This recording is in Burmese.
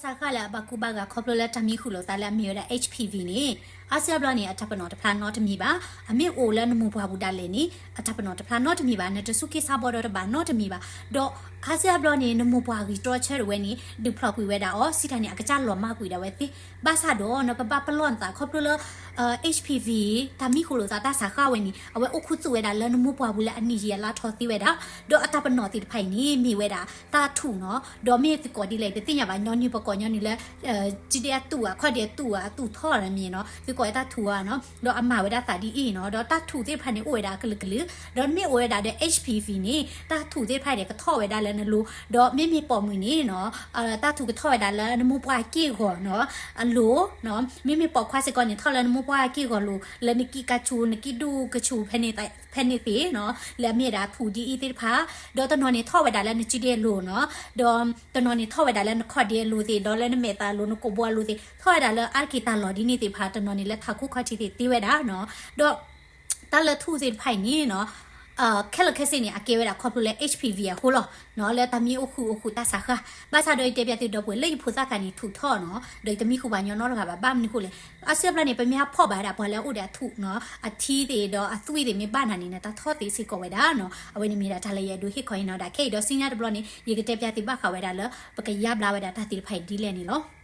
စာခလာဘကူဘာကခေါပလိုလက်တမီခုလိုတာလက်မြေတဲ့ HPV နေအာဆီယဘလနေအထပ်ပနော်တဖလာနော်တမီပါအမေအိုလနမူဘွားဘူးတလည်းနေအထပ်ပနော်တဖလာနော်တမီပါနဲ့တဆုကိစာဘော်တော့ဘာနော်တမီပါတော့အာဆီယဘလနေနမူဘွားကြီးတော့ချဲဝဲနေဒီဖလောက်ကွေဝဲတာအော်စီတိုင်းအကကြလော်မကွေတာဝဲတိဘာသာတော့နပပပလွန်တာခေါပလိုလHPV တမီခုလိုတာစာခဝဲနေအဝဲအခုစုဝဲတာလနမူဘွားဘူးလက်အနီရလာထော်တိဝဲတာတော့အထပ်ပနော်တိဖိုင်နေမိဝဲတာတာထုနော်တော့မြေကော်ဒီလေတင်ရပါညောညပကောညောနီလဲကြည်တဲ့တူခွက်တဲ့တူထော်ရမြင်နော်ဒီကောတာထူอ่ะเนาะတော့အမဝဲတာတာဒီအင်းเนาะတော့တာထူတဲ့ဖက်နေဝဲတာကလကလတော့မြေဝဲတာတဲ့ HPV နေတာထူတဲ့ဖက်တဲ့ကထော်ဝဲတာလဲနလို့တော့မြေပေါ်မွေနေเนาะတာထူကထော်ဝဲတာလဲနမပွားကြီးကောเนาะအလိုเนาะမြေပေါ်ခွာစကောနေထော်လဲနမပွားကြီးကောလို့လဲနကီကချူနကီဒူကချူဖက်နေတဲ့ဖက်နေသေးเนาะလဲမြေတာထူဒီအီတဲ့ဖာတော့တနော်နေထော်ဝဲတာလဲနကြည့်တဲ့လို့เนาะတော့တနော်နေထော်ဝဲတာလဲနခေါ်တဲ့လို့သေးတော့လဲနမေတာလို့နကိုဘွားလို့သေးထော်ဝဲတာလဲအာကီတာလော်ဒီနေတဲ့ဖာတနော်နေလဲထခုခါချီတီဝဲတာเนาะတော့တလထူစီဖိုင်နေเนาะခဲလခဲစင်းနေအကေဝဲတာခေါပလိုလေ HPV ဟိုလောเนาะလဲတမီအခုတဆာခဘာသာတော့တပြတ်တော့ပွဲလေဖူစာကနေထူထော့เนาะဒိတမီခုပါညောတော့ကဘာမနခုလေအစပလနေပမြဖော့ပါတာဘာလဲဥဒထုเนาะအသီးတွေတော့အသွေးတွေမြပါနာနေနဲ့တထော့သေးစီကောဝဲတာเนาะအဝဲနေမိတာထားလေရဒူဟစ်ခွင်တော့ဒါခေတော့စင်းရတဘလနေရေကတဲ့ပြတိပါခဝဲတာလပကရဘလာဝဲတာတတိဖိုင်ဒီလဲနေလော